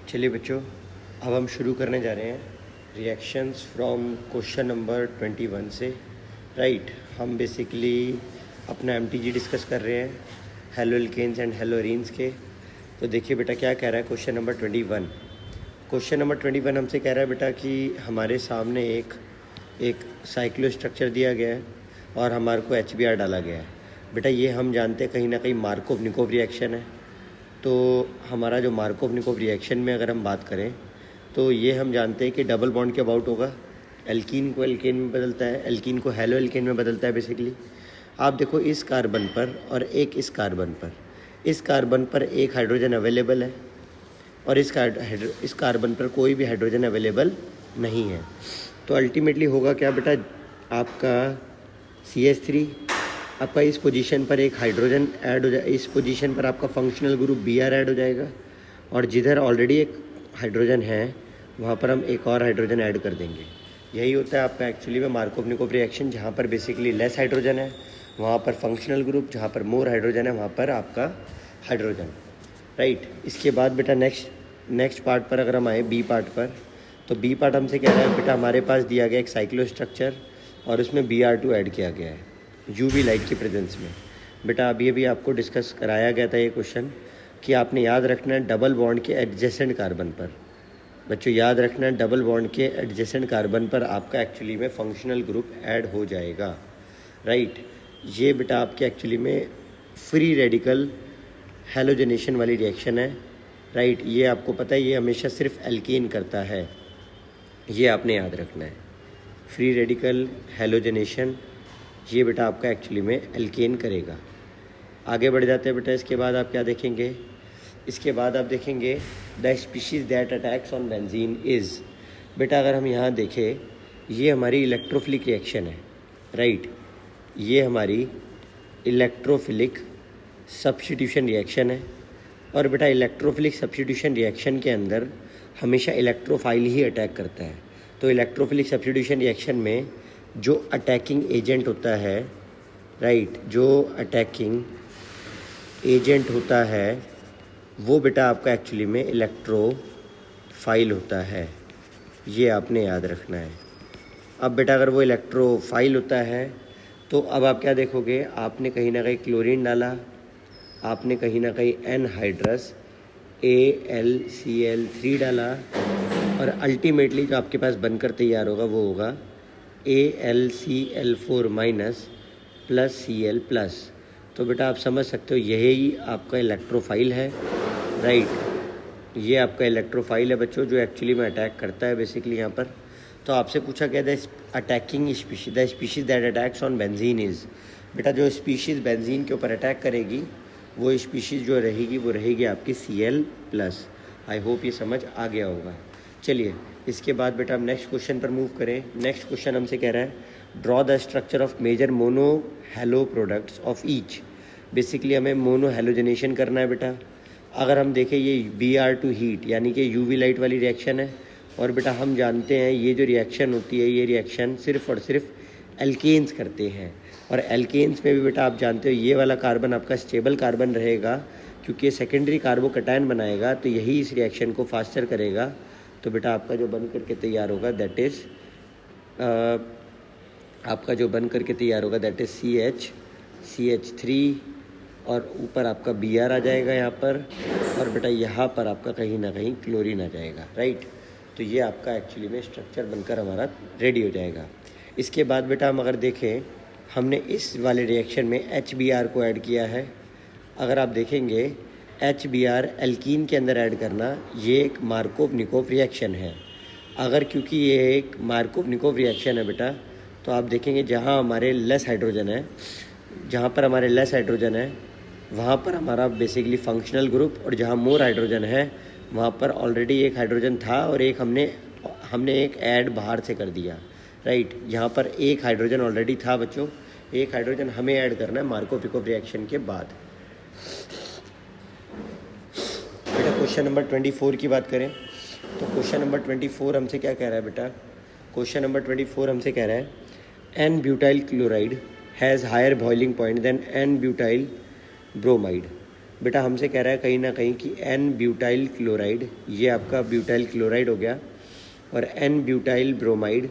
चलिए बच्चों, अब हम शुरू करने जा रहे हैं रिएक्शंस फ्रॉम क्वेश्चन नंबर 21 से। राइट, हम बेसिकली अपना एमटीजी डिस्कस कर रहे हैं haloalkanes and haloarenes के। तो देखिए बेटा क्या कह रहा है क्वेश्चन नंबर 21। क्वेश्चन नंबर 21 हमसे कह रहा है बेटा कि हमारे सामने एक साइक्लो स्ट्रक्चर दिया गया है और हमारे को HBr डाला गया है। बेटा ये हम जानते हैं कहीं ना कहीं मार्कोव-निकोव रिएक्शन है। तो हमारा जो मार्कोव-निकोव रिएक्शन में अगर हम बात करें तो ये हम जानते हैं कि डबल बॉन्ड के अबाउट होगा। एल्कीन को एल्केन में बदलता है, एल्कीन को हेलो एल्केन में बदलता है बेसिकली। आप देखो इस कार्बन पर और इस कार्बन पर एक हाइड्रोजन अवेलेबल है और इस कार्बन पर कोई भी हाइड्रोजन अवेलेबल नहीं है। तो अल्टीमेटली होगा क्या बेटा, आपका CH3, आपका इस पोजीशन पर एक हाइड्रोजन ऐड हो जाए, इस पोजीशन पर आपका फंक्शनल ग्रुप Br ऐड हो जाएगा और जिधर ऑलरेडी एक हाइड्रोजन है वहाँ पर हम एक और हाइड्रोजन ऐड कर देंगे। यही होता है आपका एक्चुअली में मार्कोव-निकोव रिएक्शन, जहाँ पर बेसिकली लेस हाइड्रोजन है वहाँ पर फंक्शनल ग्रुप, जहाँ पर मोर हाइड्रोजन है वहाँ पर आपका हाइड्रोजन। राइट, इसके बाद बेटा नेक्स्ट पार्ट पर अगर हम आए बी पार्ट पर, तो बी पार्ट हमसे कह रहा है बेटा हमारे पास दिया गया एक साइक्लो स्ट्रक्चर और उसमें Br2 ऐड किया गया है UV लाइट की प्रेजेंस में। बेटा अभी आपको डिस्कस कराया गया था ये क्वेश्चन कि आपने याद रखना है डबल बॉन्ड के एडजेसेंट कार्बन पर। बच्चों याद रखना है डबल बॉन्ड के एडजेसेंट कार्बन पर आपका एक्चुअली में फंक्शनल ग्रुप ऐड हो जाएगा। राइट, ये बेटा आपके एक्चुअली में फ्री रेडिकल हेलोजनेशन वाली रिएक्शन है। राइट, ये आपको पता है ये हमेशा सिर्फ एल्कीन करता है, ये आपने याद रखना है। फ्री रेडिकल हेलोजनेशन ये बेटा आपका एक्चुअली में एल्केन करेगा। आगे बढ़ जाते हैं बेटा, इसके बाद आप क्या देखेंगे, इसके बाद आप देखेंगे the species that attacks on benzene is. बेटा अगर हम यहाँ देखें ये हमारी इलेक्ट्रोफिलिक रिएक्शन है। राइट, ये हमारी इलेक्ट्रोफिलिक सब्स्टिट्यूशन रिएक्शन है और बेटा इलेक्ट्रोफिलिक सब्स्टिट्यूशन रिएक्शन के अंदर हमेशा इलेक्ट्रोफाइल ही अटैक करता है। तो इलेक्ट्रोफिलिक सब्स्टिट्यूशन रिएक्शन में जो अटैकिंग एजेंट होता है, राइट, जो अटैकिंग एजेंट होता है वो बेटा आपका एक्चुअली में इलेक्ट्रोफाइल होता है, ये आपने याद रखना है। अब बेटा अगर वो इलेक्ट्रोफाइल होता है तो अब आप क्या देखोगे, आपने कहीं ना कहीं क्लोरीन डाला, आपने कहीं ना कहीं एनहाइड्रस AlCl3 डाला और अल्टीमेटली जो आपके पास बनकर तैयार होगा वो होगा AlCl4 minus plus Cl plus. तो बेटा आप समझ सकते हो यही आपका इलेक्ट्रोफाइल है। राइट, ये आपका इलेक्ट्रोफाइल है बच्चों, जो एक्चुअली में अटैक करता है बेसिकली यहाँ पर। तो आपसे पूछा गया the attacking species, the species that attacks on benzene is. बेटा जो स्पीशीज़ बेंजीन के ऊपर अटैक करेगी वो स्पीशीज़ जो रहेगी वो रहेगी आपकी Cl प्लस। आई होप ये समझ आ गया होगा। चलिए इसके बाद बेटा हम नेक्स्ट क्वेश्चन पर मूव करें। नेक्स्ट क्वेश्चन हमसे कह रहा है draw the structure of major mono halo products of each. Basically हमें मोनो हेलोजनेशन करना है बेटा। अगर हम देखें ये Br2 हीट यानी कि UV लाइट वाली रिएक्शन है और बेटा हम जानते हैं ये जो रिएक्शन होती है ये रिएक्शन सिर्फ और सिर्फ एल्केन्स करते हैं और एल्केन्स में भी बेटा आप जानते हो ये वाला कार्बन आपका स्टेबल कार्बन रहेगा क्योंकि सेकेंडरी कार्बोकैटायन बनाएगा, तो यही इस रिएक्शन को फास्टर करेगा। तो बेटा आपका जो बन करके तैयार होगा दैट इज़ CH3 और ऊपर आपका Br आ जाएगा यहाँ पर और बेटा यहाँ पर आपका कहीं ना कहीं क्लोरीन आ जाएगा। राइट, तो ये आपका एक्चुअली में स्ट्रक्चर बनकर हमारा रेडी हो जाएगा। इसके बाद बेटा हम अगर देखें हमने इस वाले रिएक्शन में HBr को ऐड किया है। अगर आप देखेंगे HBr एल्कीन के अंदर ऐड करना ये एक मार्कोव-निकोव रिएक्शन है। अगर क्योंकि ये एक मार्कोव-निकोव रिएक्शन है बेटा तो आप देखेंगे जहाँ हमारे लेस हाइड्रोजन है, जहाँ पर हमारे लेस हाइड्रोजन है वहाँ पर हमारा बेसिकली फंक्शनल ग्रुप और जहाँ मोर हाइड्रोजन है वहाँ पर ऑलरेडी एक हाइड्रोजन था और एक हमने एक ऐड बाहर से कर दिया। राइट, यहाँ पर एक हाइड्रोजन ऑलरेडी था बच्चों, एक हाइड्रोजन हमें ऐड करना है मार्कोव-निकोव रिएक्शन के बाद। बेटा क्वेश्चन नंबर 24 की बात करें तो क्वेश्चन नंबर 24 हमसे क्या कह रहा है बेटा, क्वेश्चन नंबर 24 हमसे कह रहा है n butyl chloride has higher boiling point than n butyl bromide. बेटा हमसे कह रहा है कहीं ना कहीं कि एन ब्यूटाइल क्लोराइड, ये आपका ब्यूटाइल क्लोराइड हो गया, और एन ब्यूटाइल ब्रोमाइड।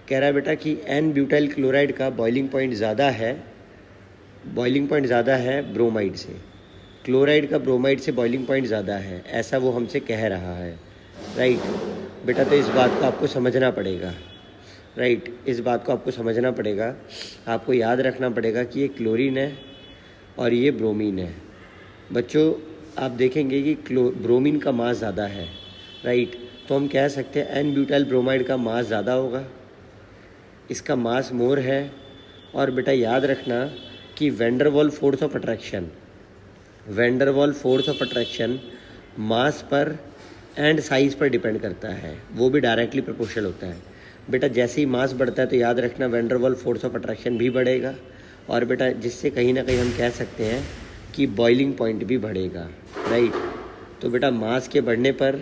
कह रहा है बेटा कि एन ब्यूटाइल क्लोराइड का बॉइलिंग पॉइंट ज़्यादा है, बॉइलिंग पॉइंट ज़्यादा है ब्रोमाइड से, क्लोराइड का ब्रोमाइड से बॉइलिंग पॉइंट ज़्यादा है, ऐसा वो हमसे कह रहा है। राइट बेटा, तो इस बात को आपको समझना पड़ेगा। राइट, इस बात को आपको समझना पड़ेगा, आपको याद रखना पड़ेगा कि ये क्लोरीन है और ये ब्रोमीन है। बच्चों आप देखेंगे कि ब्रोमीन का मास ज़्यादा है। राइट, तो हम कह सकते हैं एन ब्यूटाइल ब्रोमाइड का मास ज़्यादा होगा, इसका मास मोर है। और बेटा याद रखना कि van der Waals force of attraction, van der Waals force of attraction mass पर एंड साइज़ पर डिपेंड करता है, वो भी डायरेक्टली प्रोपोर्शनल होता है। बेटा जैसे ही मास बढ़ता है तो याद रखना वैंडरवाल फोर्स ऑफ अट्रैक्शन भी बढ़ेगा, और बेटा जिससे कहीं ना कहीं हम कह सकते हैं कि बॉइलिंग पॉइंट भी बढ़ेगा। राइट, तो बेटा मास के बढ़ने पर,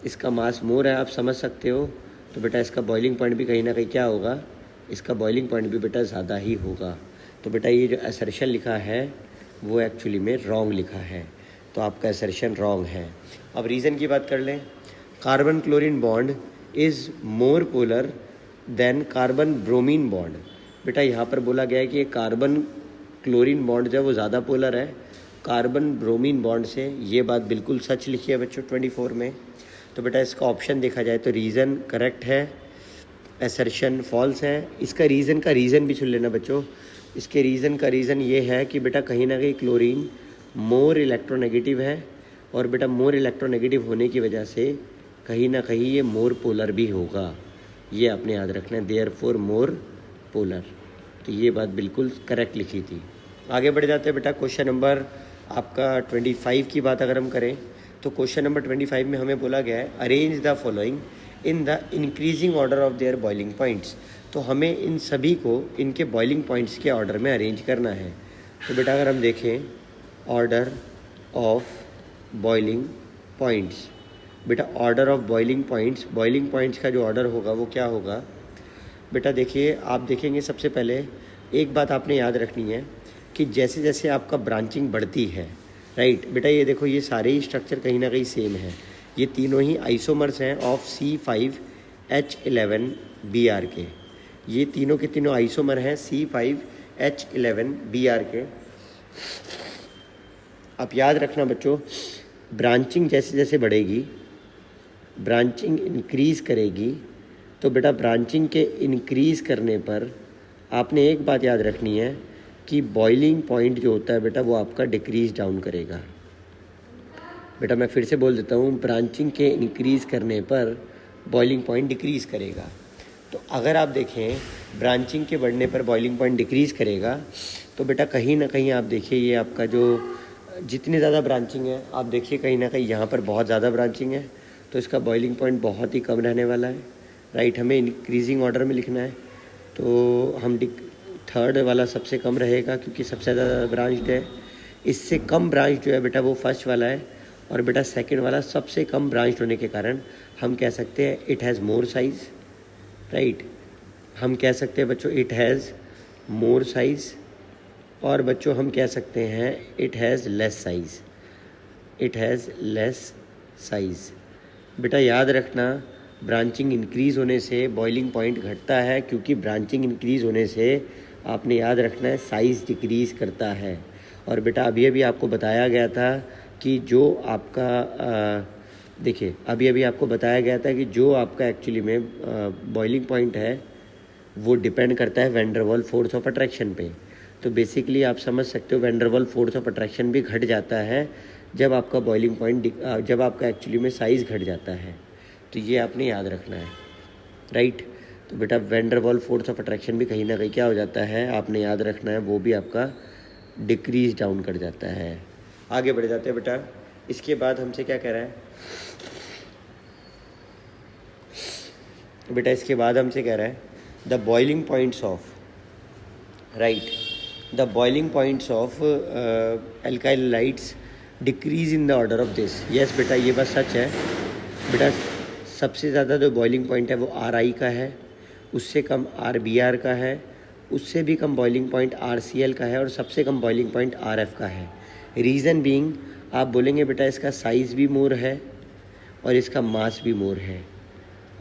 इसका मास मोर है आप समझ सकते हो, तो बेटा इसका बॉइलिंग पॉइंट भी कहीं ना कहीं क्या होगा, इसका बॉइलिंग पॉइंट भी बेटा ज़्यादा ही होगा। तो बेटा ये जो असर्शन लिखा है वो एक्चुअली में रॉन्ग लिखा है, तो आपका असर्शन रॉन्ग है। अब रीज़न की बात कर लें, carbon chlorine bond is more polar than carbon bromine bond. बेटा यहाँ पर बोला गया है कि ये कार्बन क्लोरीन बॉन्ड जो है वो ज़्यादा पोलर है कार्बन ब्रोमीन बॉन्ड से, ये बात बिल्कुल सच लिखी है बच्चों 24 में। तो बेटा इसका ऑप्शन देखा जाए तो रीज़न करेक्ट है, असर्शन फॉल्स है। इसका रीज़न का रीज़न भी सुन लेना बच्चों, इसके रीज़न का रीज़न ये है कि बेटा कहीं ना कहीं क्लोरीन मोर इलेक्ट्रोनेगेटिव है, और बेटा मोर इलेक्ट्रोनेगेटिव होने की वजह से कहीं ना कहीं ये मोर पोलर भी होगा, ये आपने याद रखना है, देयरफॉर मोर पोलर। तो ये बात बिल्कुल करेक्ट लिखी थी। आगे बढ़ जाते हैं बेटा, क्वेश्चन नंबर आपका 25 की बात अगर हम करें तो क्वेश्चन नंबर 25 में हमें बोला गया है arrange the following in the increasing order of their boiling points. तो हमें इन सभी को इनके बॉइलिंग पॉइंट्स के ऑर्डर में अरेंज करना है। तो बेटा अगर हम देखें ऑर्डर ऑफ बॉइलिंग पॉइंट्स, बेटा ऑर्डर ऑफ बॉइलिंग पॉइंट्स का जो ऑर्डर होगा वो क्या होगा बेटा, देखिए आप देखेंगे सबसे पहले एक बात आपने याद रखनी है कि जैसे जैसे आपका ब्रांचिंग बढ़ती है, राइट बेटा, ये देखो ये सारे ही स्ट्रक्चर कहीं ना कहीं सेम है, ये तीनों ही आइसोमर्स हैं ऑफ C5H11Br के, ये तीनों के तीनों आइसोमर हैं C5H11Br के। आप याद रखना बच्चों, ब्रांचिंग जैसे जैसे बढ़ेगी, ब्रांचिंग इंक्रीज़ करेगी, तो बेटा ब्रांचिंग के इंक्रीज़ करने पर आपने एक बात याद रखनी है कि बॉइलिंग पॉइंट जो होता है बेटा वो आपका डिक्रीज़ डाउन करेगा। बेटा मैं फिर से बोल देता हूँ, ब्रांचिंग के इंक्रीज़ करने पर बॉइलिंग पॉइंट डिक्रीज़ करेगा। तो अगर आप देखें ब्रांचिंग के बढ़ने पर बॉइलिंग पॉइंट डिक्रीज़ करेगा, तो बेटा कहीं ना कहीं आप देखिए ये आपका जो जितनी ज़्यादा ब्रांचिंग है, आप देखिए कहीं ना कहीं यहाँ पर बहुत ज़्यादा ब्रांचिंग है, तो इसका बॉइलिंग पॉइंट बहुत ही कम रहने वाला है। राइट, हमें इंक्रीजिंग ऑर्डर में लिखना है, तो हम थर्ड वाला सबसे कम रहेगा क्योंकि सबसे ज़्यादा ब्रांच्ड है। इससे कम ब्रांच जो है बेटा वो फर्स्ट वाला है, और बेटा सेकंड वाला सबसे कम ब्रांच होने के कारण हम कह सकते हैं it has more size. Right, हम कह सकते हैं बच्चों इट हैज़ मोर साइज़, और बच्चों हम कह सकते हैं it has less size, it has less size. बेटा याद रखना ब्रांचिंग इंक्रीज़ होने से बॉइलिंग पॉइंट घटता है, क्योंकि ब्रांचिंग इंक्रीज़ होने से आपने याद रखना है साइज़ डिक्रीज़ करता है। और बेटा अभी अभी आपको बताया गया था कि जो आपका देखिए अभी अभी आपको बताया गया था कि जो आपका एक्चुअली में बॉइलिंग पॉइंट है वो डिपेंड करता है वैंडरवाल फोर्स ऑफ अट्रैक्शन पे। तो बेसिकली आप समझ सकते हो वैंडरवाल फोर्स ऑफ अट्रैक्शन भी घट जाता है जब आपका बॉइलिंग पॉइंट जब आपका एक्चुअली में साइज़ घट जाता है। तो ये आपने याद रखना है। राइट, तो बेटा वैंडरवाल फोर्स ऑफ अट्रैक्शन भी कहीं ना कहीं क्या हो जाता है, आपने याद रखना है, वो भी आपका डिक्रीज डाउन कर जाता है। आगे बढ़ जाते हैं बेटा, इसके बाद हमसे क्या कह रहा है बेटा, इसके बाद हमसे कह रहा है the boiling points of, right, the boiling points of alkyl lights decrease in the order of this. Yes बेटा ये बात सच है बेटा, सबसे ज़्यादा जो बॉइलिंग पॉइंट है वो RI का है, उससे कम RBr का है, उससे भी कम बॉइलिंग पॉइंट RCl का है, और सबसे कम बॉइलिंग पॉइंट RF का है। रीज़न बीइंग आप बोलेंगे बेटा इसका साइज़ भी मोर है और इसका मास भी मोर है,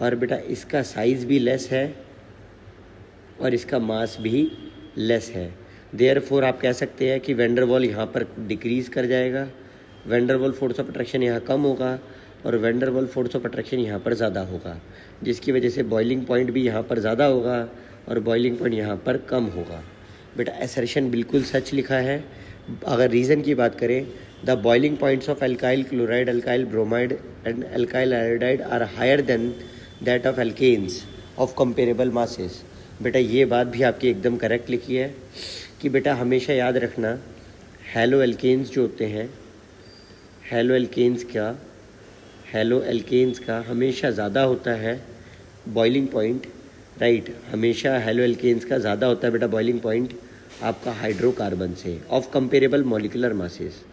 और बेटा इसका साइज़ भी लेस है और इसका मास भी लेस है। देयरफॉर आप कह सकते हैं कि वैन डर वाल यहाँ पर डिक्रीज़ कर जाएगा, van der Waals force of attraction यहाँ कम होगा और van der Waals force of attraction यहाँ पर ज़्यादा होगा, जिसकी वजह से बॉइलिंग पॉइंट भी यहाँ पर ज़्यादा होगा और बॉइलिंग पॉइंट यहाँ पर कम होगा। बेटा असर्शन बिल्कुल सच लिखा है। अगर रीज़न की बात करें, the boiling points of alkyl chloride, alkyl bromide and alkyl iodide are higher than that of alkanes of comparable masses. बेटा ये बात भी आपकी एकदम करेक्ट लिखी है कि बेटा हमेशा याद रखना हेलो एल्केन्स जो होते हैं, हेलो एल्केन्स का हमेशा ज़्यादा होता है बॉइलिंग पॉइंट, राइट, हमेशा हेलो एल्केन्स का ज़्यादा होता है बेटा बॉइलिंग पॉइंट आपका हाइड्रोकार्बन से of comparable molecular masses.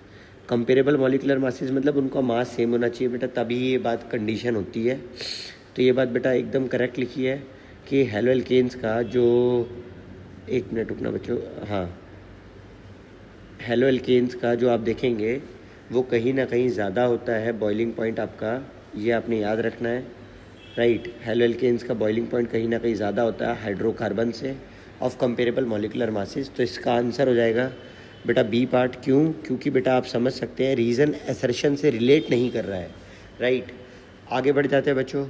Comparable molecular masses मतलब उनका मास सेम होना चाहिए बेटा, तभी ये बात कंडीशन होती है। तो ये बात बेटा एकदम करेक्ट लिखी है कि हेलो एल्केन्स का जो, एक मिनट रुकना बच्चों, हाँ, हेलो एल्केन्स का जो आप देखेंगे वो कहीं ना कहीं ज़्यादा होता है बॉइलिंग पॉइंट आपका, ये आपने याद रखना है, राइट। हेलो एल्केन्स का बॉइलिंग पॉइंट कहीं ना कहीं ज़्यादा होता है हाइड्रोकार्बन से ऑफ कंपेरेबल मॉलिकुलर मासेस। तो इसका आंसर हो जाएगा बेटा बी पार्ट। क्यों? क्योंकि बेटा आप समझ सकते हैं रीज़न असर्शन से रिलेट नहीं कर रहा है, राइट। आगे बढ़ जाते हैं बच्चों।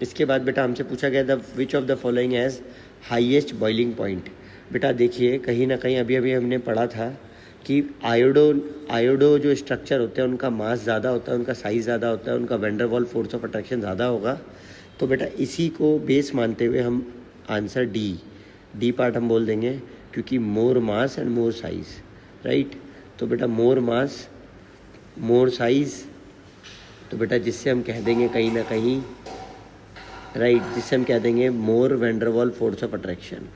इसके बाद बेटा हमसे पूछा गया the which of the following has highest boiling point. बेटा देखिए कहीं ना कहीं अभी अभी हमने पढ़ा था कि आयोडो जो स्ट्रक्चर होते हैं उनका मास ज़्यादा होता है, उनका साइज़ ज़्यादा होता है, उनका van der Waals force of attraction ज़्यादा होगा। तो बेटा इसी को बेस मानते हुए हम आंसर डी पार्ट हम बोल देंगे, क्योंकि more mass and more size, right. तो बेटा मोर मास मोर साइज़, तो बेटा जिससे हम कह देंगे कहीं ना कहीं, राइट, जिससे हम कह देंगे मोर van der Waals force of attraction,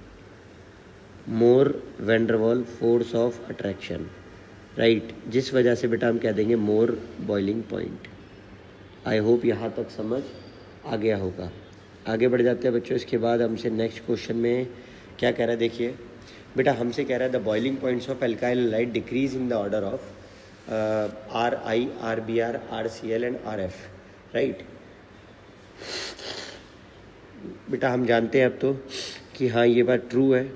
more van der Waals force of attraction, right, जिस वजह से बेटा हम कह देंगे मोर बॉइलिंग पॉइंट। आई होप यहाँ तक समझ आ गया होगा। आगे बढ़ जाते हैं बच्चों। इसके बाद हमसे नेक्स्ट क्वेश्चन में क्या कह रहा है, देखिए बेटा हमसे कह रहा है the boiling points of alkyl light decrease in the order of RI, RBr, RCl and RF, right. बेटा हम जानते हैं अब तो कि हाँ ये बात ट्रू है,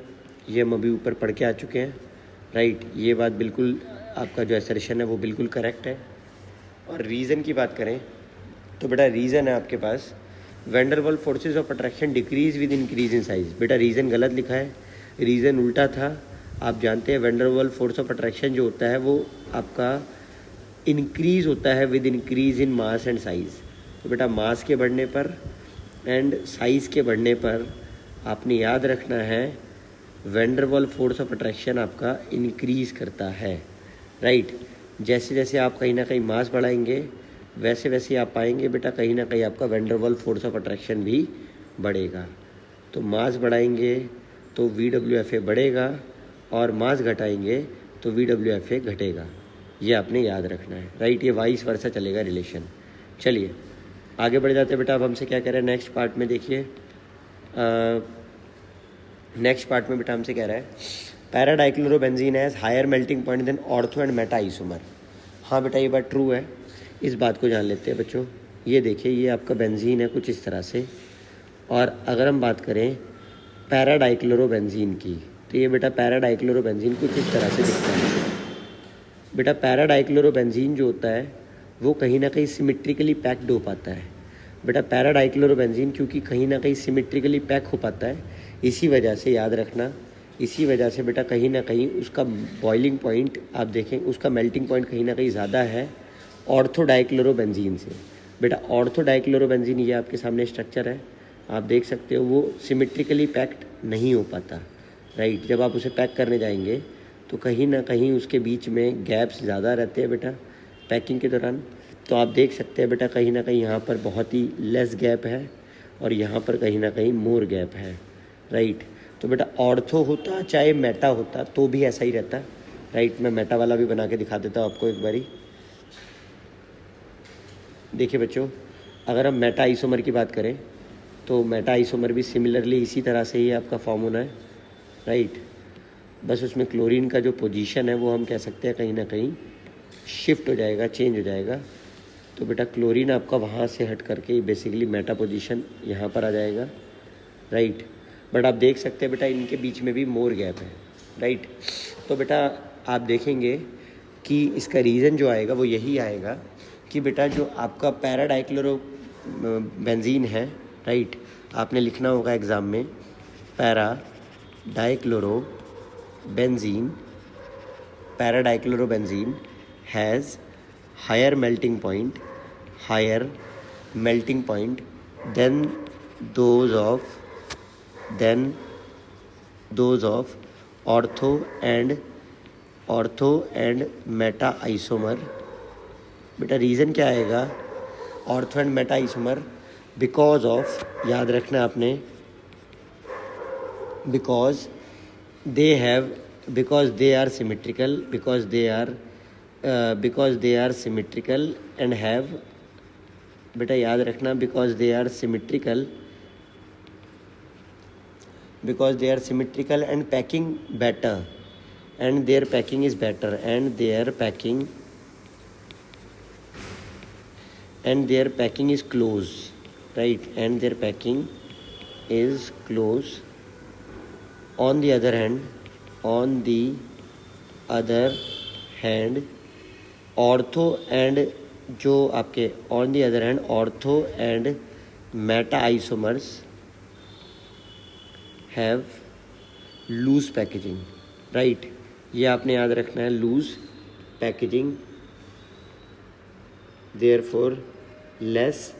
ये हम अभी ऊपर पढ़ के आ चुके हैं, राइट। ये बात बिल्कुल आपका जो असर्शन है वो बिल्कुल करेक्ट है। और रीज़न की बात करें तो बेटा रीज़न है आपके पास वैन डर वाल forces of attraction decrease with increase in size. बेटा रीज़न गलत लिखा है, रीज़न उल्टा था। आप जानते हैं van der Waals force of attraction जो होता है वो आपका इंक्रीज़ होता है with increase in mass and size. तो बेटा मास के बढ़ने पर एंड साइज़ के बढ़ने पर आपने याद रखना है van der Waals force of attraction आपका इंक्रीज़ करता है, राइट। जैसे जैसे आप कहीं ना कहीं मास बढ़ाएंगे वैसे वैसे आप पाएंगे बेटा कहीं ना कहीं आपका van der Waals force of attraction भी बढ़ेगा। तो मास बढ़ाएंगे तो VWFA बढ़ेगा और मास घटाएंगे तो VWFA घटेगा, ये आपने याद रखना है, राइट। ये वाइस वर्सा चलेगा रिलेशन। चलिए आगे बढ़ जाते हैं बेटा। अब हमसे क्या कह रहे हैं नेक्स्ट पार्ट में, देखिए नेक्स्ट पार्ट में बेटा हमसे कह रहा है paradichlorobenzene has higher melting point than ortho and meta isomer. हाँ बेटा ये बात ट्रू है, इस बात को जान लेते हैं बच्चों। ये देखिए ये आपका बेंजीन है कुछ इस तरह से, और अगर हम बात करें पैराडाइक्लोरोबेंजीन की तो ये बेटा पैराडाइक्लोरोबेंजीन कुछ इस तरह से दिखता है। बेटा पैराडाइक्लोरोबेंजीन जो होता है वो कहीं ना कहीं सिमेट्रिकली पैक्ड हो पाता है। बेटा पैराडाइक्लोरोबेंजीन क्योंकि कहीं ना कहीं सिमेट्रिकली पैक हो पाता है, इसी वजह से याद रखना, इसी वजह से बेटा कहीं ना कहीं उसका बॉइलिंग पॉइंट आप देखें उसका मेल्टिंग पॉइंट कहीं ना कहीं ज़्यादा है ऑर्थोडाइक्लोरोबेंजीन से। बेटा ऑर्थोडाइक्लोरोबेंजीन ये आपके सामने स्ट्रक्चर है, आप देख सकते हो वो सिमेट्रिकली पैक्ड नहीं हो पाता, राइट। जब आप उसे पैक करने जाएंगे तो कहीं ना कहीं उसके बीच में गैप्स ज़्यादा रहते हैं बेटा पैकिंग के दौरान। तो आप देख सकते हैं बेटा कहीं ना कहीं यहाँ पर बहुत ही लेस गैप है और यहाँ पर कहीं ना कहीं मोर गैप है, राइट। तो बेटा ऑर्थो होता चाहे मेटा होता तो भी ऐसा ही रहता, राइट। मैं मेटा वाला भी बना के दिखा देता हूँ आपको एक बारी। देखिए बच्चों अगर हम मेटा आइसोमर की बात करें तो मेटा आइसोमर भी सिमिलरली इसी तरह से ही आपका फॉर्म होना है, राइट। बस उसमें क्लोरीन का जो पोजीशन है वो हम कह सकते हैं कहीं ना कहीं शिफ्ट हो जाएगा, चेंज हो जाएगा। तो बेटा क्लोरीन आपका वहाँ से हट करके बेसिकली मेटा पोजीशन यहाँ पर आ जाएगा, राइट। बट आप देख सकते हैं बेटा इनके बीच में भी मोर गैप है, राइट। तो बेटा आप देखेंगे कि इसका रीज़न जो आएगा वो यही आएगा कि बेटा जो आपका पैरा डाइक्लोरो बेंजीन है, राइट, आपने लिखना होगा एग्ज़ाम में para dichloro benzene, para dichloro benzene has higher melting point than those of ortho and meta isomer। बेटा रीज़न क्या आएगा ortho and meta isomer? Because of, याद रखना आपने, because they are symmetrical and have, बेटा याद रखना, because they are symmetrical and packing better, and their packing is better, and their packing is close, right, and their packing is close। on the other hand ortho and जो आपके on the other hand ortho and meta isomers have loose packaging, right. ये आपने याद रखना है, loose packaging, therefore less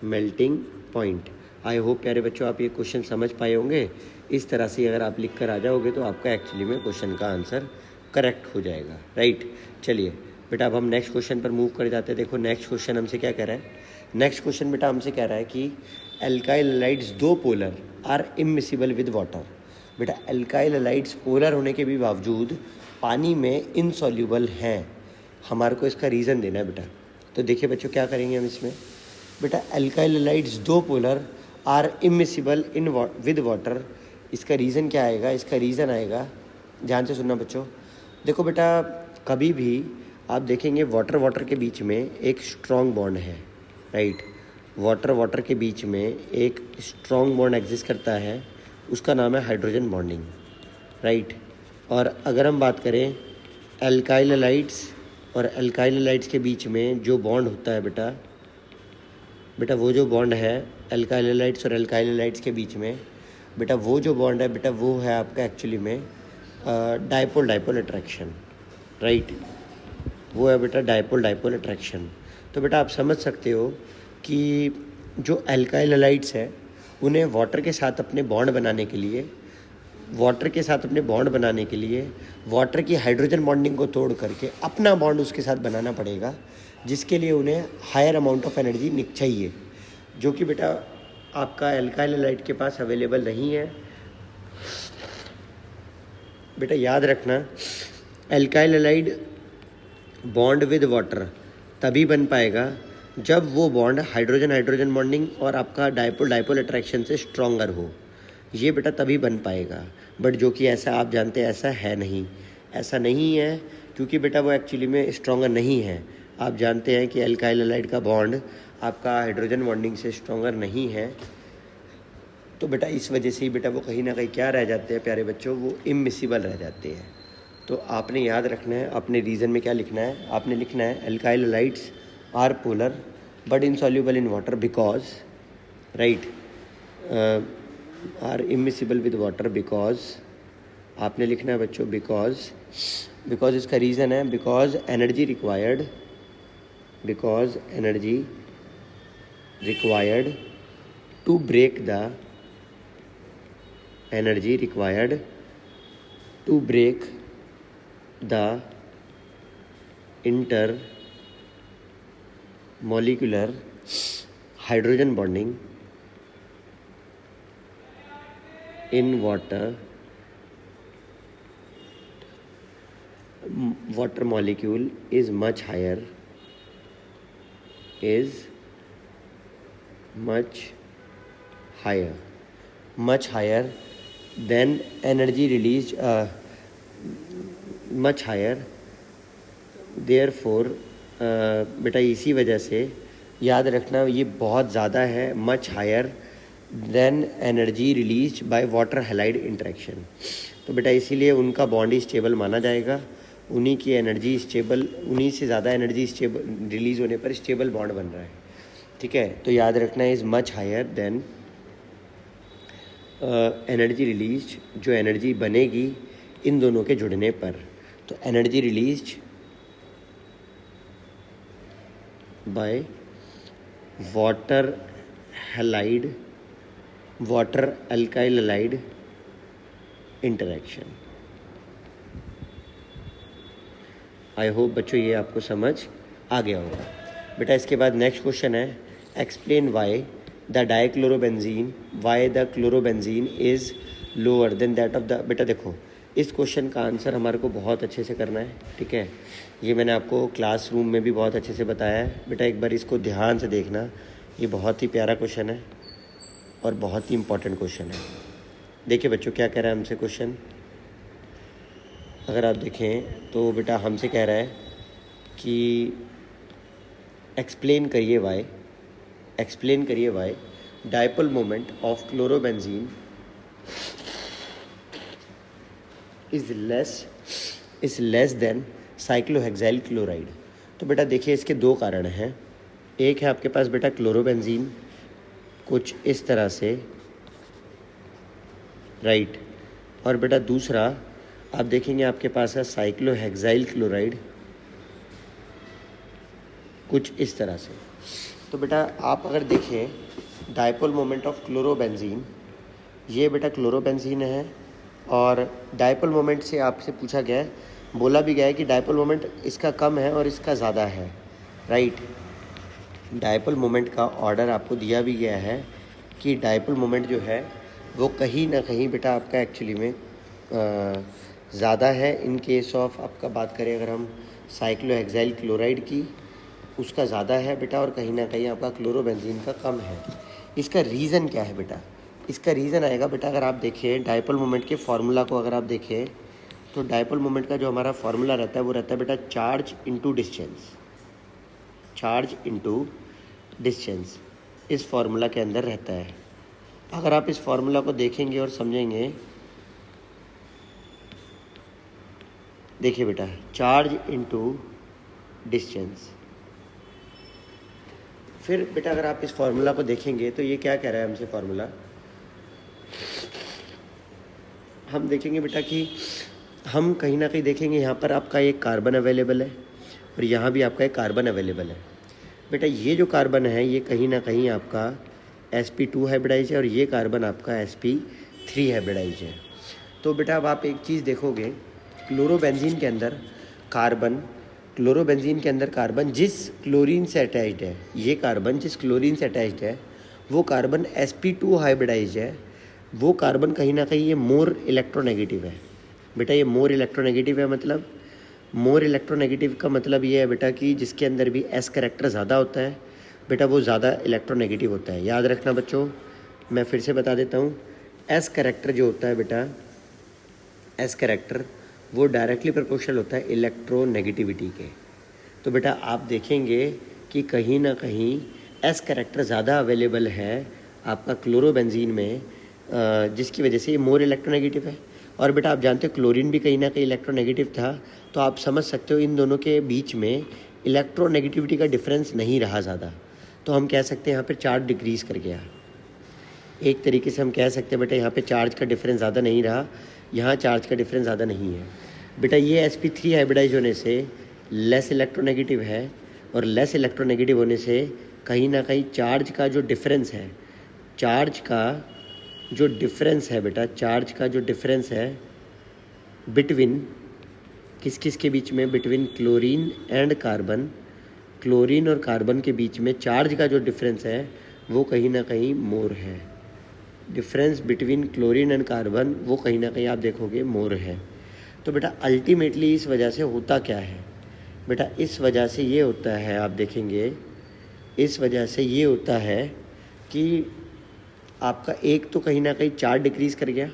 melting point. I hope प्यारे बच्चों आप ये क्वेश्चन समझ पाए होंगे। इस तरह से अगर आप लिख कर आ जाओगे तो आपका एक्चुअली में क्वेश्चन का आंसर करेक्ट हो जाएगा, राइट। चलिए बेटा अब हम नेक्स्ट क्वेश्चन पर मूव कर जाते हैं। देखो नेक्स्ट क्वेश्चन हमसे क्या कह रहा है। नेक्स्ट क्वेश्चन बेटा हमसे कह रहा है कि alkyl halides though polar are immiscible with water. बेटा एल्काइल हैलाइड्स पोलर होने के भी बावजूद पानी में इनसॉल्यूबल हैं, हमारे को इसका रीज़न देना है बेटा। तो देखिए बच्चों क्या करेंगे हम इसमें। बेटा alkyl halides though polar are immiscible with water, इसका रीज़न क्या आएगा? इसका रीज़न आएगा, ध्यान से सुनना बच्चों। देखो बेटा कभी भी आप देखेंगे वाटर के बीच में एक स्ट्रॉन्ग बॉन्ड है, राइट। वाटर के बीच में एक स्ट्रॉन्ग बॉन्ड एग्जिस्ट करता है, उसका नाम है हाइड्रोजन बॉन्डिंग, राइट। और अगर हम बात करें एल्काइल हैलाइड्स और एल्काइल हैलाइड्स के बीच में जो बॉन्ड होता है बेटा वो जो बॉन्ड है एल्काइल हैलाइड्स और एल्काइल हैलाइड्स के बीच में, बेटा वो जो बॉन्ड है बेटा वो है आपका एक्चुअली में डाइपोल अट्रैक्शन, राइट। वो है बेटा डाइपोल अट्रैक्शन। तो बेटा आप समझ सकते हो कि जो एल्काइल हैलाइड्स है उन्हें वाटर के साथ अपने बॉन्ड बनाने के लिए वाटर की हाइड्रोजन बॉन्डिंग को तोड़ करके अपना बॉन्ड उसके साथ बनाना पड़ेगा, जिसके लिए उन्हें हायर अमाउंट ऑफ एनर्जी चाहिए, जो कि बेटा आपका एल्काइल हैलाइड के पास अवेलेबल नहीं है। बेटा याद रखना alkyl halide bond with water तभी बन पाएगा जब वो बॉन्ड हाइड्रोजन बॉन्डिंग और आपका डाइपोल अट्रैक्शन से स्ट्रॉन्गर हो, ये बेटा तभी बन पाएगा। बट जो कि ऐसा आप जानते हैं ऐसा नहीं है क्योंकि बेटा वो एक्चुअली में स्ट्रॉन्गर नहीं है। आप जानते हैं कि एल्काइल हैलाइड का बॉन्ड आपका हाइड्रोजन बॉन्डिंग से स्ट्रॉन्गर नहीं है, तो बेटा इस वजह से ही बेटा वो कहीं ना कहीं क्या रह जाते हैं प्यारे बच्चों, वो इमिसिबल रह जाते हैं। तो आपने याद रखना है, अपने रीज़न में क्या लिखना है, आपने लिखना है alkyl halides are polar but insoluble in water because, right, are immiscible with water because, आपने लिखना है बच्चों बिकॉज इसका रीज़न है because energy required to break the intermolecular hydrogen bonding in water molecule is much higher than energy released, much higher therefore बेटा इसी वजह से याद रखना ये बहुत ज़्यादा है, much higher than energy release by water halide interaction. तो बेटा इसीलिए उनका बॉन्ड ही स्टेबल माना जाएगा, उन्हीं की एनर्जी स्टेबल, उन्हीं से ज़्यादा एनर्जी स्टेबल रिलीज़ होने पर स्टेबल बॉन्ड बन रहा है। ठीक है, तो याद रखना is much higher than energy release, जो एनर्जी बनेगी इन दोनों के जुड़ने पर। तो energy release by water halide, water alkyl halide interaction. I hope बच्चों ये आपको समझ आ गया होगा। बेटा इसके बाद नेक्स्ट क्वेश्चन है, explain why the dichlorobenzene, why the chlorobenzene is lower than that of the. बेटा देखो इस क्वेश्चन का आंसर हमारे को बहुत अच्छे से करना है। ठीक है, ये मैंने आपको क्लासरूम में भी बहुत अच्छे से बताया है। बेटा एक बार इसको ध्यान से देखना, ये बहुत ही प्यारा क्वेश्चन है और बहुत ही इंपॉर्टेंट क्वेश्चन है। देखिए बच्चों क्या कह रहा है हमसे क्वेश्चन, अगर आप देखें तो बेटा हमसे कह रहा है कि एक्सप्लेन करिए वाई, एक्सप्लेन करिए why dipole moment of chlorobenzene is less than cyclohexyl chloride. तो बेटा देखिए इसके दो कारण हैं, एक है आपके पास बेटा क्लोरोबेंजीन कुछ इस तरह से, राइट, और बेटा दूसरा आप देखेंगे आपके पास है साइक्लोहेक्साइल क्लोराइड कुछ इस तरह से। तो बेटा आप अगर देखें डाइपोल मोमेंट ऑफ क्लोरोबेंजीन, ये बेटा क्लोरोबेंजीन है और डाइपोल मोमेंट से आपसे पूछा गया है, बोला भी गया है कि डाइपोल मोमेंट इसका कम है और इसका ज़्यादा है, राइट। डाइपोल मोमेंट का ऑर्डर आपको दिया भी गया है कि डाइपोल मोमेंट जो है वो कहीं ना कहीं बेटा आपका एक्चुअली में ज़्यादा है। इन केस ऑफ आपका बात करें अगर हम साइक्लोहेक्साइल क्लोराइड की, उसका ज़्यादा है बेटा, और कहीं ना कहीं आपका क्लोरोबेंजीन का कम है। इसका रीज़न क्या है बेटा, इसका रीज़न आएगा बेटा अगर आप देखें डाइपोल मोमेंट के फार्मूला को, अगर आप देखें तो डाइपोल मोमेंट का जो हमारा फार्मूला रहता है वो रहता है बेटा charge into distance, charge into distance इस फार्मूला के अंदर रहता है। अगर आप इस फार्मूला को देखेंगे और समझेंगे, देखिए बेटा चार्ज इनटू डिस्टेंस, फिर बेटा अगर आप इस फार्मूला को देखेंगे तो ये क्या कह रहा है हमसे फार्मूला, हम देखेंगे बेटा कि हम कहीं ना कहीं देखेंगे यहाँ पर आपका एक कार्बन अवेलेबल है और यहाँ भी आपका एक कार्बन अवेलेबल है। बेटा ये जो कार्बन है ये कहीं ना कहीं आपका sp2 हाइब्रिडाइज है और ये कार्बन आपका sp3 हाइब्रिडाइज है। तो बेटा अब आप एक चीज़ देखोगे, क्लोरोबेंजीन के अंदर कार्बन, क्लोरोबेंजीन के अंदर कार्बन जिस क्लोरीन से अटैच्ड है, ये कार्बन जिस क्लोरीन से अटैच्ड है वो कार्बन sp2 हाइब्रिडाइज है, वो कार्बन कहीं ना कहीं ये मोर इलेक्ट्रोनेगेटिव है। बेटा ये मोर इलेक्ट्रोनेगेटिव है, मतलब मोर इलेक्ट्रोनेगेटिव का मतलब ये है बेटा कि जिसके अंदर भी s करैक्टर ज़्यादा होता है बेटा वो ज़्यादा इलेक्ट्रोनेगेटिव होता है। याद रखना बच्चों, मैं फिर से बता देता हूँ, s करैक्टर जो होता है बेटा, s करैक्टर वो डायरेक्टली प्रोपोर्शनल होता है इलेक्ट्रोनेगेटिविटी के। तो बेटा आप देखेंगे कि कहीं ना कहीं s करैक्टर ज़्यादा अवेलेबल है आपका क्लोरोबेंजीन में, जिसकी वजह से ये मोर इलेक्ट्रोनेगेटिव है। और बेटा आप जानते हो क्लोरीन भी कहीं ना कहीं इलेक्ट्रोनेगेटिव था, तो आप समझ सकते हो इन दोनों के बीच में इलेक्ट्रोनेगेटिविटी का डिफरेंस नहीं रहा ज़्यादा, तो हम कह सकते हैं यहाँ पे चार्ज डिक्रीज़ कर गया। एक तरीके से हम कह सकते हैं बेटा यहाँ पे चार्ज का डिफरेंस ज़्यादा नहीं रहा, यहाँ चार्ज का डिफरेंस ज़्यादा नहीं है। बेटा ये sp3 हाइब्रिडाइज होने से लेस इलेक्ट्रोनेगेटिव है और लेस इलेक्ट्रोनेगेटिव होने से कहीं ना कहीं चार्ज का जो डिफरेंस है, चार्ज का जो डिफरेंस है बेटा, चार्ज का जो डिफरेंस है बिटवीन किस किस के बीच में, between chlorine and carbon, chlorine और कार्बन के बीच में चार्ज का जो डिफरेंस है वो कहीं ना कहीं मोर है। Difference between chlorine and carbon वो कहीं ना कहीं आप देखोगे मोर है। तो बेटा अल्टीमेटली इस वजह से होता क्या है बेटा, इस वजह से ये होता है, आप देखेंगे इस वजह से ये होता है कि आपका एक तो कहीं ना कहीं चार्ज डिक्रीज़ कर गया,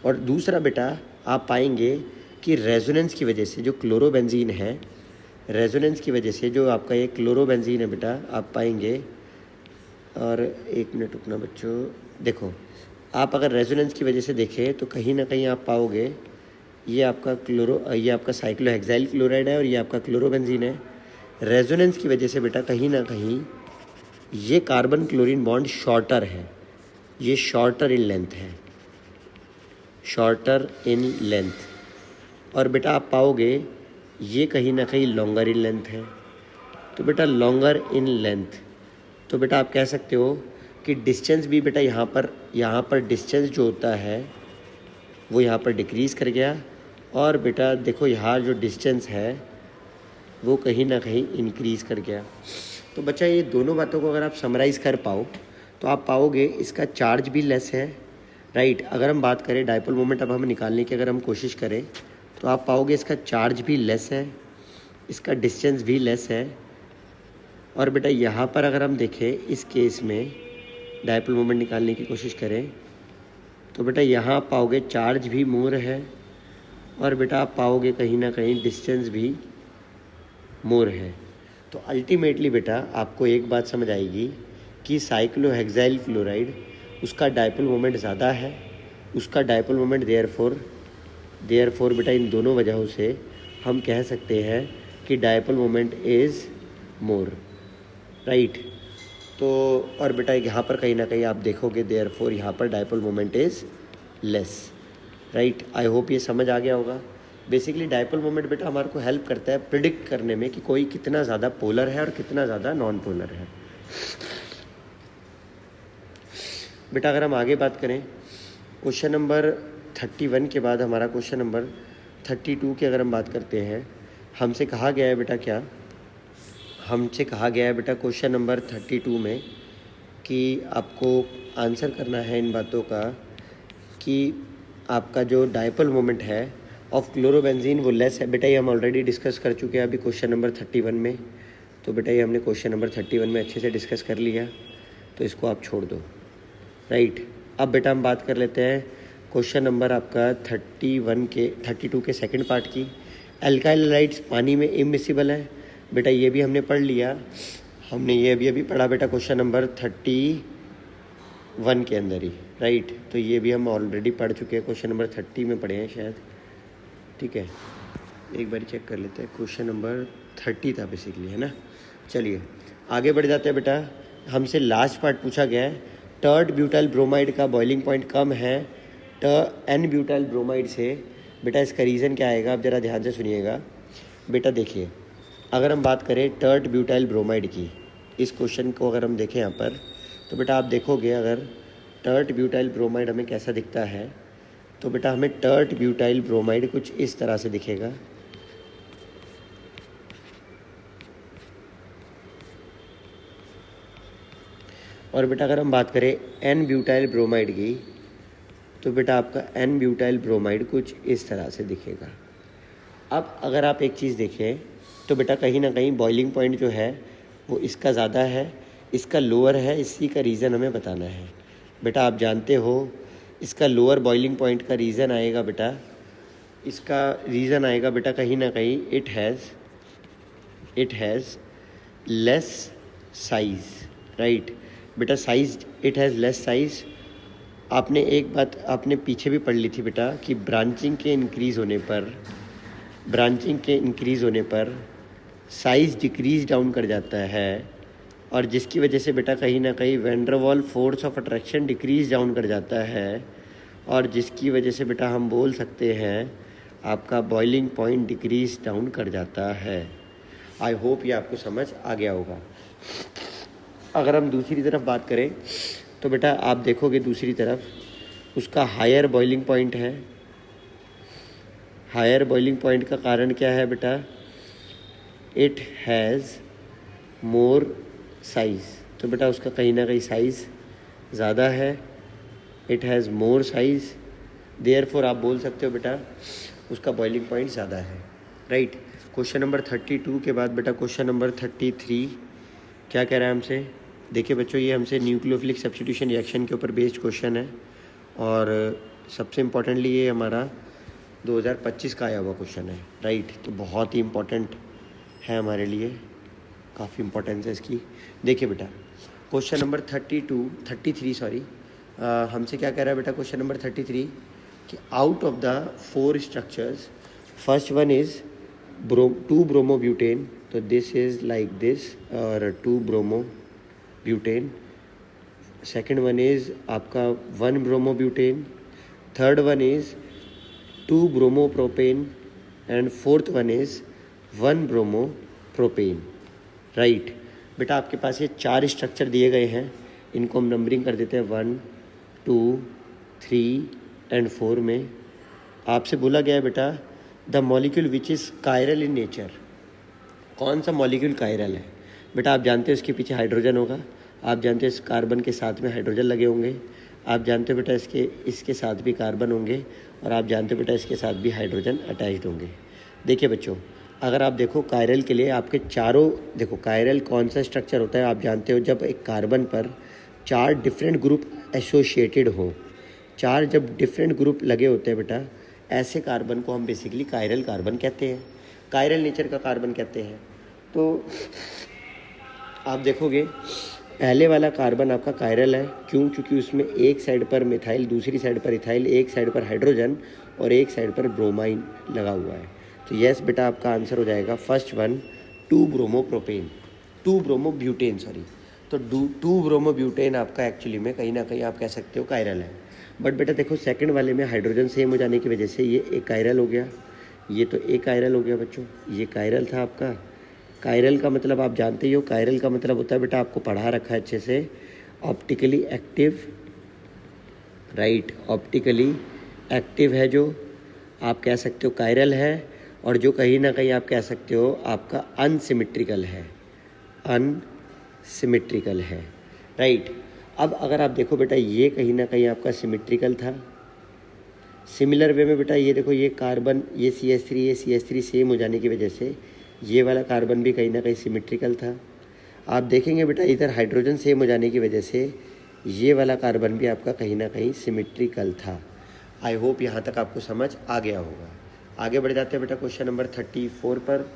और दूसरा बेटा आप पाएंगे कि रेजोनेंस की वजह से जो क्लोरोबेंजीन है रेजोनेंस की वजह से जो आपका ये क्लोरोबेंजीन है बेटा, आप पाएंगे, और 1 मिनट रुकना बच्चों, देखो आप अगर रेजोनेंस की वजह से देखें तो कहीं ना कहीं आप पाओगे ये आपका साइक्लोहेक्साइल क्लोराइड है और ये आपका क्लोरोबेंजीन है। रेजोनेंस की वजह से बेटा कहीं ना कहीं ये कार्बन क्लोरीन बॉन्ड शॉर्टर है, ये शॉर्टर इन लेंथ है, शॉर्टर इन लेंथ। और बेटा आप पाओगे ये कहीं ना कहीं लॉन्गर इन लेंथ है। तो बेटा लॉन्गर इन लेंथ, तो बेटा आप कह सकते हो कि डिस्टेंस भी बेटा यहाँ पर डिस्टेंस जो होता है वो यहाँ पर डिक्रीज़ कर गया, और बेटा देखो यहाँ जो डिस्टेंस है वो कहीं ना कहीं इंक्रीज़ कर गया। तो बच्चा ये दोनों बातों को अगर आप समराइज़ कर पाओ तो आप पाओगे इसका चार्ज भी लेस है, राइट। अगर हम बात करें डाइपोल मोमेंट अब हम निकालने की अगर हम कोशिश करें तो आप पाओगे इसका चार्ज भी लेस है, इसका डिस्टेंस भी लेस है। और बेटा यहाँ पर अगर हम देखें इस केस में डाइपोल मोमेंट निकालने की कोशिश करें तो बेटा यहाँ आप पाओगे चार्ज भी मोर है, और बेटा आप पाओगे कहीं ना कहीं डिस्टेंस भी मोर है। तो अल्टीमेटली बेटा आपको एक बात समझ आएगी कि साइक्लोहेक्साइल क्लोराइड उसका डाइपोल मोमेंट ज़्यादा है, उसका डाइपोल मोमेंट देयरफॉर बेटा इन दोनों वजहों से हम कह सकते हैं कि dipole moment is more, right. तो और बेटा यहाँ पर कहीं ना कहीं आप देखोगे देयरफॉर यहाँ पर dipole moment is less, right. I hope ये समझ आ गया होगा। बेसिकली डाइपोल मोमेंट बेटा हमारे को हेल्प करता है प्रिडिक्ट करने में कि कोई कितना ज़्यादा पोलर है और कितना ज़्यादा नॉन पोलर है। बेटा अगर हम आगे बात करें क्वेश्चन नंबर 31 के बाद हमारा क्वेश्चन नंबर 32 की अगर हम बात करते हैं, हमसे कहा गया है बेटा क्या, हमसे कहा गया है बेटा क्वेश्चन नंबर 32 में कि आपको आंसर करना है इन बातों का कि आपका जो डाइपोल मोमेंट है ऑफ क्लोरोबेंजीन वो लेस है। बेटा ये हम ऑलरेडी डिस्कस कर चुके हैं अभी क्वेश्चन नंबर 31 में, तो बेटा ये हमने क्वेश्चन नंबर 31 में अच्छे से डिस्कस कर लिया, तो इसको आप छोड़ दो, राइट। अब बेटा हम बात कर लेते हैं क्वेश्चन नंबर आपका 32 के सेकंड पार्ट की। एल्काइल हैलाइड्स पानी में इमिसिबल है, बेटा ये भी हमने पढ़ लिया, हमने ये अभी पढ़ा बेटा क्वेश्चन नंबर 31 के अंदर ही, राइट। तो ये भी हम ऑलरेडी पढ़ चुके हैं, क्वेश्चन नंबर 30 में पढ़े हैं शायद, ठीक है। एक बार चेक कर लेते हैं, क्वेश्चन नंबर 30 था बेसिकली, है ना। चलिए आगे बढ़ जाते हैं बेटा। हमसे लास्ट पार्ट पूछा गया है टर्ड ब्यूटाइल ब्रोमाइड का बॉइलिंग पॉइंट कम है एन ब्यूटाइल ब्रोमाइड से। बेटा इसका रीज़न क्या आएगा, आप ज़रा ध्यान से सुनिएगा। बेटा देखिए अगर हम बात करें टर्ड ब्यूटाइल ब्रोमाइड की, इस क्वेश्चन को अगर हम देखें यहाँ पर, तो बेटा आप देखोगे अगर टर्ड ब्यूटाइल ब्रोमाइड हमें कैसा दिखता है, तो बेटा हमें टर्ड ब्यूटाइल ब्रोमाइड कुछ इस तरह से दिखेगा। और बेटा अगर हम बात करें एन ब्यूटाइल ब्रोमाइड की, तो बेटा आपका एन ब्यूटाइल ब्रोमाइड कुछ इस तरह से दिखेगा। अब अगर आप एक चीज़ देखें तो बेटा कहीं ना कहीं बॉइलिंग पॉइंट जो है वो इसका ज़्यादा है, इसका लोअर है, इसी का रीज़न हमें बताना है। बेटा आप जानते हो इसका लोअर बॉइलिंग पॉइंट का रीज़न आएगा बेटा, इसका रीज़न आएगा बेटा कहीं ना कहीं it has less size, right. बेटा size it has less size. आपने एक बात आपने पीछे भी पढ़ ली थी बेटा कि ब्रांचिंग के इंक्रीज़ होने पर साइज़ डिक्रीज़ डाउन कर जाता है, और जिसकी वजह से बेटा कहीं ना कहीं van der Waals force of attraction decrease down कर जाता है, और जिसकी वजह से बेटा हम बोल सकते हैं आपका बॉइलिंग पॉइंट डिक्रीज़ डाउन कर जाता है। आई होप ये आपको समझ आ गया होगा। अगर हम दूसरी तरफ बात करें तो बेटा आप देखोगे दूसरी तरफ उसका हायर बॉइलिंग पॉइंट है। हायर बॉइलिंग पॉइंट का कारण क्या है बेटा, इट हैज़ मोर साइज़। तो बेटा उसका कहीं ना कहीं साइज़ ज़्यादा है, it has more size, therefore आप बोल सकते हो बेटा उसका बॉइलिंग पॉइंट ज़्यादा है, राइट। क्वेश्चन नंबर 32 के बाद बेटा क्वेश्चन नंबर 33 क्या कह रहा है हमसे। देखिए बच्चों ये हमसे न्यूक्लियोफिलिक सब्स्टिट्यूशन रिएक्शन के ऊपर बेस्ड क्वेश्चन है, और सबसे इम्पोर्टेंटली ये हमारा 2025 का आया हुआ क्वेश्चन है, राइट। तो बहुत ही इम्पोर्टेंट है हमारे लिए, काफ़ी इंपॉर्टेंस है इसकी। देखिए बेटा क्वेश्चन नंबर 33 हमसे क्या कह रहा है बेटा क्वेश्चन नंबर 33 कि out of the 4 structures first one is 2 bromobutane, तो दिस इज़ लाइक दिस, और 2 ब्रोमोब्यूटेन। सेकेंड वन इज़ आपका 1 bromobutane, third one is 2 bromopropane and fourth one is 1 bromopropane. Right बेटा आपके पास ये 4 स्ट्रक्चर दिए गए हैं, इनको हम नंबरिंग कर देते हैं 1 2 3 एंड 4 में। आपसे बोला गया है बेटा the molecule which is chiral in nature, कौन सा मॉलिक्यूल कायरल है। बेटा आप जानते हो इसके पीछे हाइड्रोजन होगा, आप जानते हो इस कार्बन के साथ में हाइड्रोजन लगे होंगे, आप जानते हो बेटा इसके साथ भी कार्बन होंगे, और आप जानते हो बेटा इसके साथ भी हाइड्रोजन अटैच्ड होंगे। देखिए बच्चों अगर आप देखो कायरल के लिए आपके चारों, देखो कायरल कौन सा स्ट्रक्चर होता है आप जानते हो, जब एक कार्बन पर 4 डिफरेंट ग्रुप एसोसिएटेड हो, 4 जब डिफरेंट ग्रुप लगे होते हैं बेटा, ऐसे कार्बन को हम बेसिकली कायरल कार्बन कहते हैं, कायरल नेचर का कार्बन कहते हैं। तो आप देखोगे पहले वाला कार्बन आपका कायरल है, क्यों? क्योंकि उसमें एक साइड पर मिथाइल, दूसरी साइड पर इथाइल, एक साइड पर हाइड्रोजन और एक साइड पर ब्रोमाइन लगा हुआ है। तो यस बेटा आपका आंसर हो जाएगा first one 2 bromopropane, 2 bromobutane sorry. तो 2 ब्रोमोब्यूटेन आपका एक्चुअली में कहीं ना कहीं आप कह सकते हो कायरल है। बट बेटा देखो सेकंड वाले में हाइड्रोजन सेम हो जाने की वजह से ये एक कायरल हो गया, ये तो एक कायरल हो गया बच्चों, ये कायरल था आपका। कायरल का मतलब आप जानते ही हो, कायरल का मतलब होता है बेटा आपको पढ़ा रखा है अच्छे से, optically active. Right optically active है जो आप कह सकते हो कायरल है, और जो कहीं ना कहीं आप कह सकते हो आपका अनसिमेट्रिकल है, अनसिमेट्रिकल है। राइट अब अगर आप देखो बेटा ये कहीं ना कहीं आपका सिमेट्रिकल था। सिमिलर वे में बेटा ये देखो ये कार्बन, ये CH3 ये CH3 सेम हो जाने की वजह से ये वाला कार्बन भी कहीं ना कहीं सिमेट्रिकल था। आप देखेंगे बेटा इधर हाइड्रोजन सेम हो जाने की वजह से ये वाला कार्बन भी आपका कहीं ना कहीं सिमेट्रिकल था। आई होप यहाँ तक आपको समझ आ गया होगा। आगे बढ़ जाते हैं बेटा क्वेश्चन नंबर 34 पर।